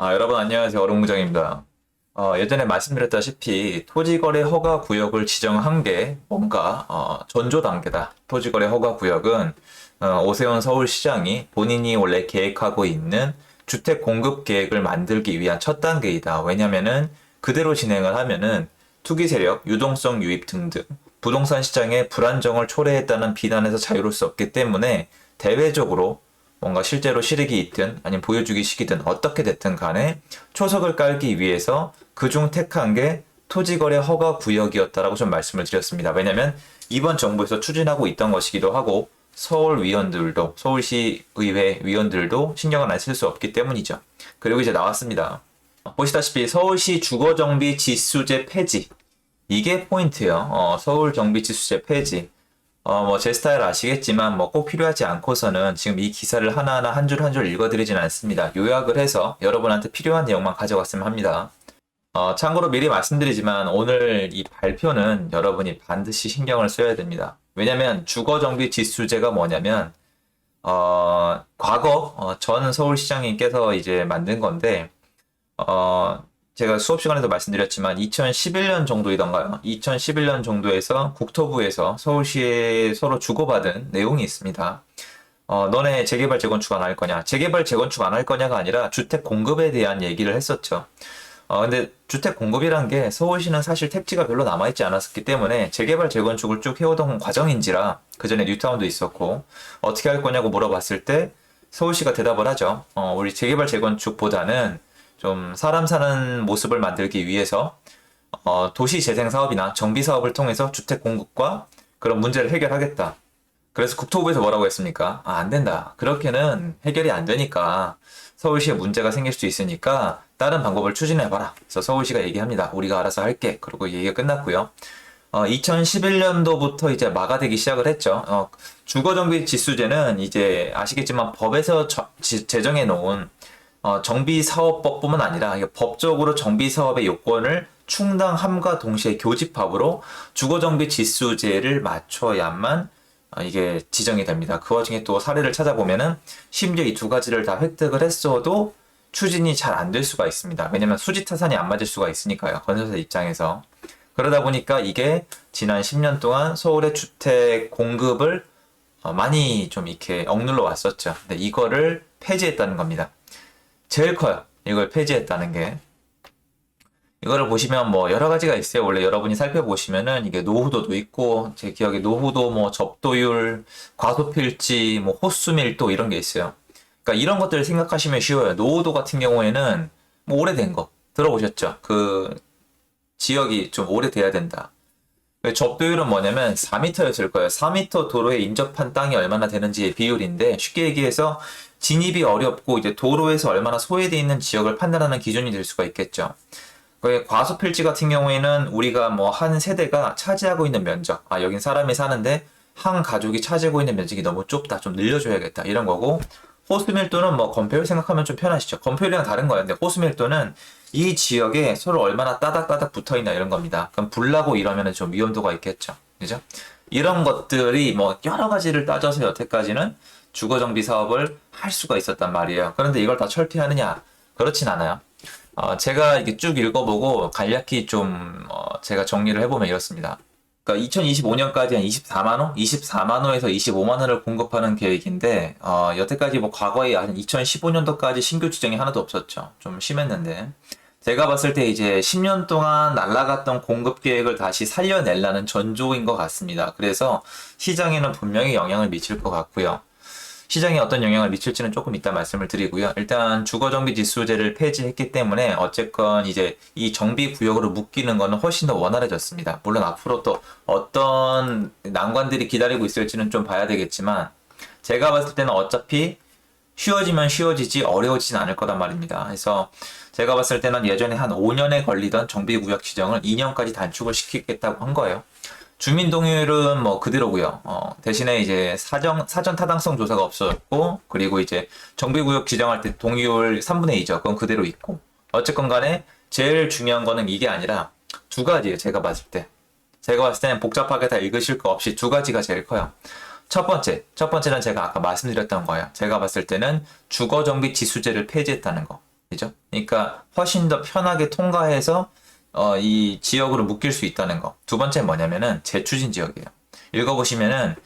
여러분 안녕하세요. 어룡무정입니다. 예전에 말씀드렸다시피 토지거래 허가 구역을 지정한 게 뭔가 전조 단계다. 토지거래 허가 구역은 오세훈 서울시장이 본인이 원래 계획하고 있는 주택 공급 계획을 만들기 위한 첫 단계이다. 왜냐면은 그대로 진행을 하면은 투기 세력, 유동성 유입 등등 부동산 시장의 불안정을 초래했다는 비난에서 자유로울 수 없기 때문에 대외적으로 뭔가 실제로 실익이 있든 아니면 보여주기식이든 어떻게 됐든 간에 초석을 깔기 위해서 그중 택한 게 토지거래 허가 구역이었다라고 좀 말씀을 드렸습니다. 왜냐면 이번 정부에서 추진하고 있던 것이기도 하고 서울 위원들도 서울시 의회 위원들도 신경을 안 쓸 수 없기 때문이죠. 그리고 이제 나왔습니다. 보시다시피 서울시 주거정비 지수제 폐지 이게 포인트예요. 서울 정비 지수제 폐지. 제 스타일 아시겠지만, 꼭 필요하지 않고서는 지금 이 기사를 하나하나 한 줄 한 줄 읽어드리진 않습니다. 요약을 해서 여러분한테 필요한 내용만 가져갔으면 합니다. 참고로 미리 말씀드리지만, 오늘 이 발표는 여러분이 반드시 신경을 써야 됩니다. 왜냐면, 주거정비 지수제가 뭐냐면, 과거, 전 서울시장님께서 이제 만든 건데, 제가 수업 시간에도 말씀드렸지만 2011년 정도이던가요? 2011년 정도에서 국토부에서 서울시에 서로 주고받은 내용이 있습니다. 너네 재개발 재건축 안 할 거냐? 재개발 재건축 안 할 거냐가 아니라 주택 공급에 대한 얘기를 했었죠. 근데 주택 공급이란 게 서울시는 사실 택지가 별로 남아있지 않았기 때문에 재개발 재건축을 쭉 해오던 과정인지라 그 전에 뉴타운도 있었고 어떻게 할 거냐고 물어봤을 때 서울시가 대답을 하죠. 우리 재개발 재건축보다는 좀 사람 사는 모습을 만들기 위해서 도시 재생 사업이나 정비 사업을 통해서 주택 공급과 그런 문제를 해결하겠다. 그래서 국토부에서 뭐라고 했습니까? 안 된다. 그렇게는 해결이 안 되니까 서울시에 문제가 생길 수 있으니까 다른 방법을 추진해봐라. 그래서 서울시가 얘기합니다. 우리가 알아서 할게. 그리고 얘기가 끝났고요. 2011년도부터 이제 마가되기 시작을 했죠. 주거정비 지수제는 이제 아시겠지만 법에서 제정해 놓은 정비사업법뿐만 아니라 법적으로 정비사업의 요건을 충당함과 동시에 교집합으로 주거정비 지수제를 맞춰야만 이게 지정이 됩니다. 그 와중에 또 사례를 찾아보면은 심지어 이 두 가지를 다 획득을 했어도 추진이 잘 안 될 수가 있습니다. 왜냐면 수지타산이 안 맞을 수가 있으니까요. 건설사 입장에서. 그러다 보니까 이게 지난 10년 동안 서울의 주택 공급을 많이 좀 이렇게 억눌러 왔었죠. 근데 이거를 폐지했다는 겁니다. 제일 커요. 이걸 폐지했다는 게. 이거를 보시면 여러 가지가 있어요. 원래 여러분이 살펴보시면은 이게 노후도도 있고, 제 기억에 노후도 접도율, 과소필지, 호수 밀도 이런 게 있어요. 그러니까 이런 것들을 생각하시면 쉬워요. 노후도 같은 경우에는 오래된 거 들어보셨죠? 그 지역이 좀 오래돼야 된다. 접도율은 뭐냐면 4m였을 거예요. 4m 도로에 인접한 땅이 얼마나 되는지의 비율인데 쉽게 얘기해서 진입이 어렵고 이제 도로에서 얼마나 소외되어 있는 지역을 판단하는 기준이 될 수가 있겠죠. 과소필지 같은 경우에는 우리가 한 세대가 차지하고 있는 면적, 여긴 사람이 사는데 한 가족이 차지하고 있는 면적이 너무 좁다, 좀 늘려줘야겠다 이런 거고, 호수밀도는 건폐율 생각하면 좀 편하시죠. 건폐율이랑 다른 거예요. 근데 호수밀도는 이 지역에 서로 얼마나 따닥따닥 붙어있나 이런 겁니다. 그럼 불나고 이러면 좀 위험도가 있겠죠. 그죠? 이런 것들이 여러 가지를 따져서 여태까지는 주거정비 사업을 할 수가 있었단 말이에요. 그런데 이걸 다 철폐하느냐? 그렇진 않아요. 제가 이렇게 쭉 읽어보고 간략히 좀 제가 정리를 해보면 이렇습니다. 그러니까 2025년까지 한 24만 호? 24만 호에서 25만 호를 공급하는 계획인데 여태까지 과거에 한 2015년도까지 신규 지정이 하나도 없었죠. 좀 심했는데 제가 봤을 때 이제 10년 동안 날아갔던 공급 계획을 다시 살려내려는 전조인 것 같습니다. 그래서 시장에는 분명히 영향을 미칠 것 같고요. 시장에 어떤 영향을 미칠지는 조금 이따 말씀을 드리고요. 일단 주거정비 지수제를 폐지했기 때문에 어쨌건 이제 이 정비 구역으로 묶이는 거는 훨씬 더 원활해졌습니다. 물론 앞으로 또 어떤 난관들이 기다리고 있을지는 좀 봐야 되겠지만 제가 봤을 때는 어차피 쉬워지면 쉬워지지 어려워지진 않을 거란 말입니다. 그래서 제가 봤을 때는 예전에 한 5년에 걸리던 정비구역 지정을 2년까지 단축을 시키겠다고 한 거예요. 주민 동의율은 그대로고요. 대신에 이제 사전 타당성 조사가 없어졌고, 그리고 이제 정비구역 지정할 때 동의율 3분의 2죠. 그건 그대로 있고. 어쨌건 간에 제일 중요한 거는 이게 아니라 두 가지예요. 제가 봤을 때. 제가 봤을 때는 복잡하게 다 읽으실 거 없이 두 가지가 제일 커요. 첫 번째는 제가 아까 말씀드렸던 거예요. 제가 봤을 때는 주거정비 지수제를 폐지했다는 거. 그죠? 그러니까 훨씬 더 편하게 통과해서 이 지역으로 묶일 수 있다는 거. 두 번째 뭐냐면은 재추진 지역이에요. 읽어보시면은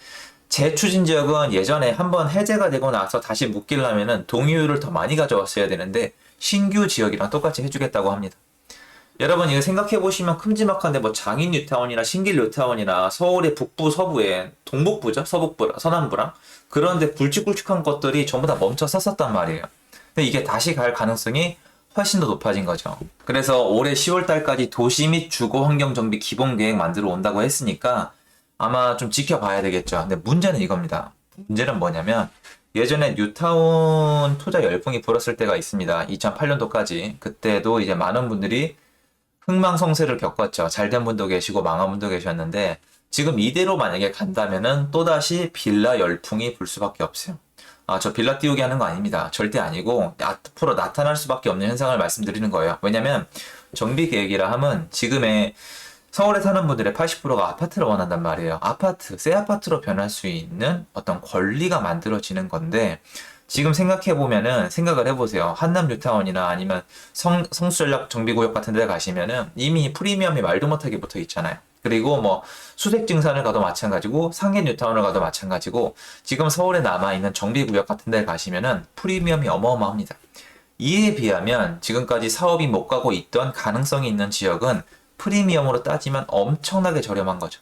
재추진 지역은 예전에 한번 해제가 되고 나서 다시 묶이려면은 동의율을 더 많이 가져왔어야 되는데 신규 지역이랑 똑같이 해주겠다고 합니다. 여러분 이거 생각해 보시면 큼지막한데 뭐 장인 뉴타운이나 신길 뉴타운이나 서울의 북부 서부에 동북부죠 서북부 서남부랑 그런데 굵직굵직한 것들이 전부 다 멈춰 섰었단 말이에요. 근데 이게 다시 갈 가능성이 훨씬 더 높아진 거죠. 그래서 올해 10월 달까지 도시 및 주거 환경 정비 기본 계획 만들어 온다고 했으니까 아마 좀 지켜봐야 되겠죠. 근데 문제는 이겁니다. 문제는 뭐냐면 예전에 뉴타운 투자 열풍이 불었을 때가 있습니다. 2008년도까지. 그때도 이제 많은 분들이 흥망성쇠를 겪었죠. 잘된 분도 계시고 망한 분도 계셨는데 지금 이대로 만약에 간다면은 또다시 빌라 열풍이 불 수밖에 없어요. 저 빌라 띄우기 하는 거 아닙니다. 절대 아니고 앞으로 나타날 수밖에 없는 현상을 말씀드리는 거예요. 왜냐면 정비 계획이라 하면 지금의 서울에 사는 분들의 80%가 아파트를 원한단 말이에요. 아파트, 새 아파트로 변할 수 있는 어떤 권리가 만들어지는 건데 지금 생각해보면은 생각을 해보세요. 한남 뉴타운이나 아니면 성수전략 정비구역 같은 데 가시면은 이미 프리미엄이 말도 못하게 붙어 있잖아요. 그리고 뭐 수색증산을 가도 마찬가지고 상해 뉴타운을 가도 마찬가지고 지금 서울에 남아있는 정비구역 같은 데 가시면은 프리미엄이 어마어마합니다. 이에 비하면 지금까지 사업이 못 가고 있던 가능성이 있는 지역은 프리미엄으로 따지면 엄청나게 저렴한 거죠.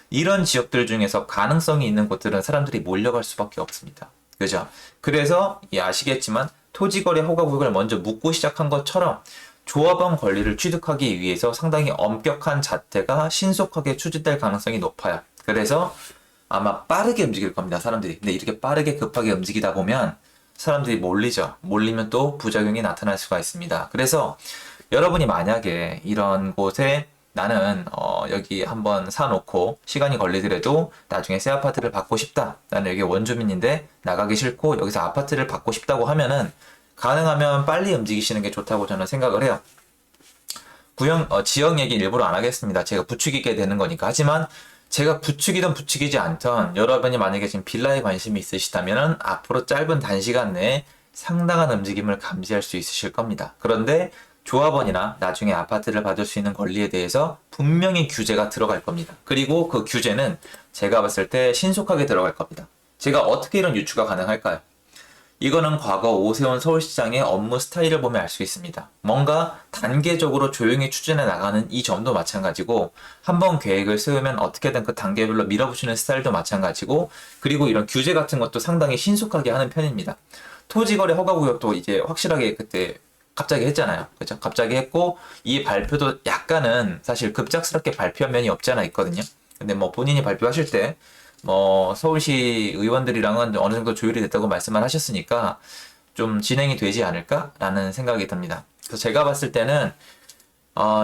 이런 지역들 중에서 가능성이 있는 곳들은 사람들이 몰려갈 수밖에 없습니다. 그죠? 그래서 아시겠지만 토지거래 허가구역을 먼저 묻고 시작한 것처럼 조합원 권리를 취득하기 위해서 상당히 엄격한 잣대가 신속하게 추진될 가능성이 높아요. 그래서 아마 빠르게 움직일 겁니다, 사람들이. 근데 이렇게 빠르게 급하게 움직이다 보면 사람들이 몰리죠. 몰리면 또 부작용이 나타날 수가 있습니다. 그래서 여러분이 만약에 이런 곳에 나는 여기 한번 사놓고 시간이 걸리더라도 나중에 새 아파트를 받고 싶다. 나는 여기 원주민인데 나가기 싫고 여기서 아파트를 받고 싶다고 하면은 가능하면 빨리 움직이시는 게 좋다고 저는 생각을 해요. 지역 얘기 일부러 안 하겠습니다. 제가 부추기게 되는 거니까. 하지만 제가 부추기든 부추기지 않던 여러분이 만약에 지금 빌라에 관심이 있으시다면은 앞으로 짧은 단시간 내에 상당한 움직임을 감지할 수 있으실 겁니다. 그런데 조합원이나 나중에 아파트를 받을 수 있는 권리에 대해서 분명히 규제가 들어갈 겁니다. 그리고 그 규제는 제가 봤을 때 신속하게 들어갈 겁니다. 제가 어떻게 이런 유추가 가능할까요? 이거는 과거 오세훈 서울시장의 업무 스타일을 보면 알 수 있습니다. 뭔가 단계적으로 조용히 추진해 나가는 이 점도 마찬가지고 한번 계획을 세우면 어떻게든 그 단계별로 밀어붙이는 스타일도 마찬가지고 그리고 이런 규제 같은 것도 상당히 신속하게 하는 편입니다. 토지거래 허가구역도 이제 확실하게 그때 갑자기 했잖아요. 그죠? 갑자기 했고 이 발표도 약간은 사실 급작스럽게 발표한 면이 없지 않아 있거든요. 근데 뭐 본인이 발표하실 때 뭐 서울시 의원들이랑은 어느 정도 조율이 됐다고 말씀을 하셨으니까 좀 진행이 되지 않을까라는 생각이 듭니다. 그래서 제가 봤을 때는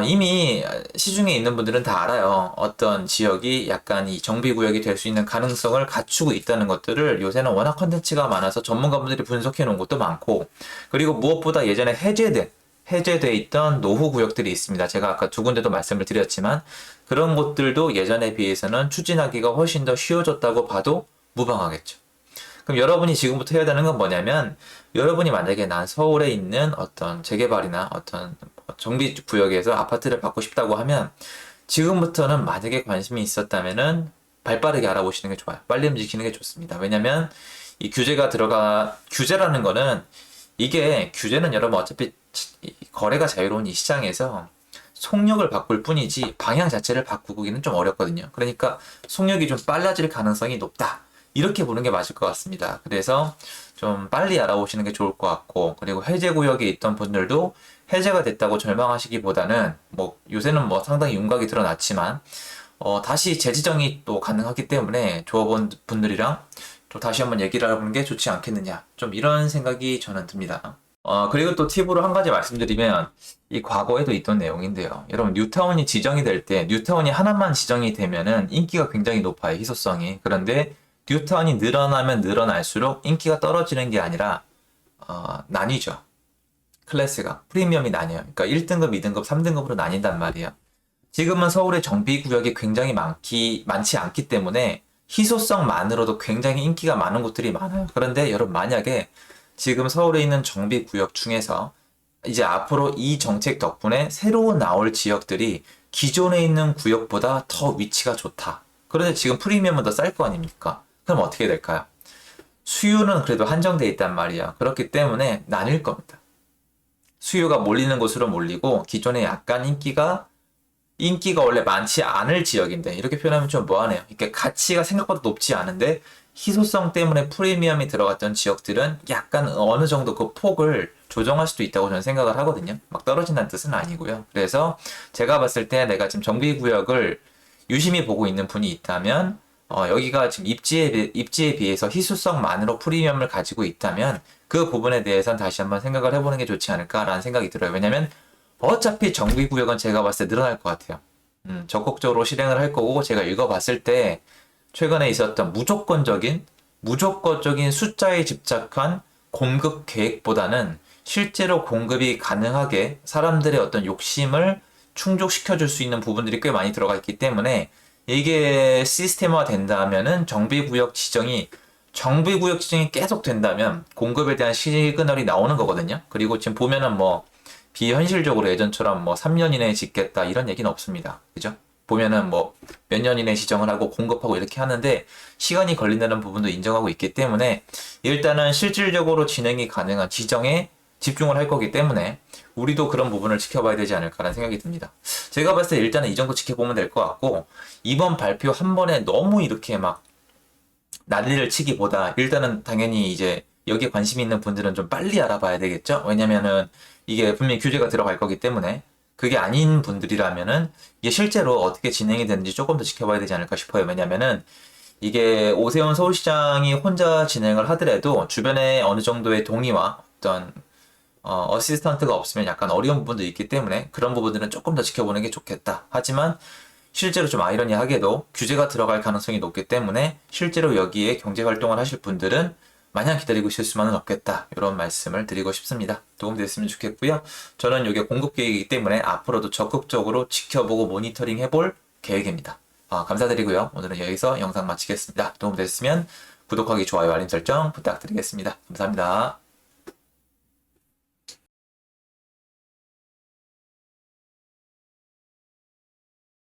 이미 시중에 있는 분들은 다 알아요. 어떤 지역이 약간 이 정비구역이 될 수 있는 가능성을 갖추고 있다는 것들을 요새는 워낙 컨텐츠가 많아서 전문가분들이 분석해 놓은 것도 많고 그리고 무엇보다 예전에 해제돼 있던 노후 구역들이 있습니다. 제가 아까 두 군데도 말씀을 드렸지만 그런 곳들도 예전에 비해서는 추진하기가 훨씬 더 쉬워졌다고 봐도 무방하겠죠. 그럼 여러분이 지금부터 해야 되는 건 뭐냐면 여러분이 만약에 난 서울에 있는 어떤 재개발이나 어떤 정비 구역에서 아파트를 받고 싶다고 하면 지금부터는 만약에 관심이 있었다면은 발빠르게 알아보시는 게 좋아요. 빨리 움직이는 게 좋습니다. 왜냐면 이 규제라는 거는 이게 규제는 여러분 어차피 거래가 자유로운 이 시장에서 속력을 바꿀 뿐이지 방향 자체를 바꾸기는 좀 어렵거든요. 그러니까 속력이 좀 빨라질 가능성이 높다. 이렇게 보는 게 맞을 것 같습니다. 그래서 좀 빨리 알아보시는 게 좋을 것 같고 그리고 해제 구역에 있던 분들도 해제가 됐다고 절망하시기보다는 뭐 요새는 뭐 상당히 윤곽이 드러났지만 다시 재지정이 또 가능하기 때문에 조합원 분들이랑 또 다시 한번 얘기를 해보는 게 좋지 않겠느냐 좀 이런 생각이 저는 듭니다. 그리고 또 팁으로 한 가지 말씀드리면 이 과거에도 있던 내용인데요. 여러분 뉴타운이 지정이 될 때 뉴타운이 하나만 지정이 되면은 인기가 굉장히 높아요. 희소성이. 그런데 뉴타운이 늘어나면 늘어날수록 인기가 떨어지는 게 아니라 나뉘죠. 클래스가 프리미엄이 나뉘어요. 그러니까 1등급, 2등급, 3등급으로 나뉜단 말이에요. 지금은 서울의 정비구역이 굉장히 많지 않기 때문에 희소성만으로도 굉장히 인기가 많은 곳들이 많아요. 그런데 여러분 만약에 지금 서울에 있는 정비구역 중에서 이제 앞으로 이 정책 덕분에 새로 나올 지역들이 기존에 있는 구역보다 더 위치가 좋다. 그런데 지금 프리미엄은 더 쌀 거 아닙니까? 그럼 어떻게 될까요? 수요는 그래도 한정돼 있단 말이야. 그렇기 때문에 나뉠 겁니다. 수요가 몰리는 곳으로 몰리고 기존에 약간 인기가 원래 많지 않을 지역인데 이렇게 표현하면 좀 뭐하네요. 이렇게 가치가 생각보다 높지 않은데 희소성 때문에 프리미엄이 들어갔던 지역들은 약간 어느 정도 그 폭을 조정할 수도 있다고 저는 생각을 하거든요. 막 떨어진다는 뜻은 아니고요. 그래서 제가 봤을 때 내가 지금 정비구역을 유심히 보고 있는 분이 있다면 여기가 지금 입지에 비해서 희소성만으로 프리미엄을 가지고 있다면 그 부분에 대해서는 다시 한번 생각을 해보는 게 좋지 않을까라는 생각이 들어요. 왜냐면 어차피 정비구역은 제가 봤을 때 늘어날 것 같아요. 적극적으로 실행을 할 거고 제가 읽어봤을 때 최근에 있었던 무조건적인 숫자에 집착한 공급 계획보다는 실제로 공급이 가능하게 사람들의 어떤 욕심을 충족시켜줄 수 있는 부분들이 꽤 많이 들어가 있기 때문에 이게 시스템화 된다면은 정비구역 지정이 계속 된다면 공급에 대한 시그널이 나오는 거거든요. 그리고 지금 보면은 뭐 비현실적으로 예전처럼 뭐 3년 이내에 짓겠다 이런 얘기는 없습니다. 그죠? 보면은 뭐 몇 년 이내에 지정을 하고 공급하고 이렇게 하는데 시간이 걸린다는 부분도 인정하고 있기 때문에 일단은 실질적으로 진행이 가능한 지정에 집중을 할 거기 때문에 우리도 그런 부분을 지켜봐야 되지 않을까라는 생각이 듭니다. 제가 봤을 때 일단은 이 정도 지켜보면 될 것 같고 이번 발표 한 번에 너무 이렇게 막 난리를 치기보다 일단은 당연히 이제 여기에 관심 있는 분들은 좀 빨리 알아봐야 되겠죠? 왜냐면은 이게 분명히 규제가 들어갈 거기 때문에 그게 아닌 분들이라면은 이게 실제로 어떻게 진행이 되는지 조금 더 지켜봐야 되지 않을까 싶어요. 왜냐면은 이게 오세훈 서울시장이 혼자 진행을 하더라도 주변에 어느 정도의 동의와 어떤 어시스턴트가 없으면 약간 어려운 부분도 있기 때문에 그런 부분들은 조금 더 지켜보는 게 좋겠다. 하지만 실제로 좀 아이러니하게도 규제가 들어갈 가능성이 높기 때문에 실제로 여기에 경제 활동을 하실 분들은 마냥 기다리고 있을 수만은 없겠다. 이런 말씀을 드리고 싶습니다. 도움됐으면 좋겠고요. 저는 이게 공급 계획이기 때문에 앞으로도 적극적으로 지켜보고 모니터링 해볼 계획입니다. 감사드리고요. 오늘은 여기서 영상 마치겠습니다. 도움됐으면 구독하기, 좋아요, 알림 설정 부탁드리겠습니다. 감사합니다.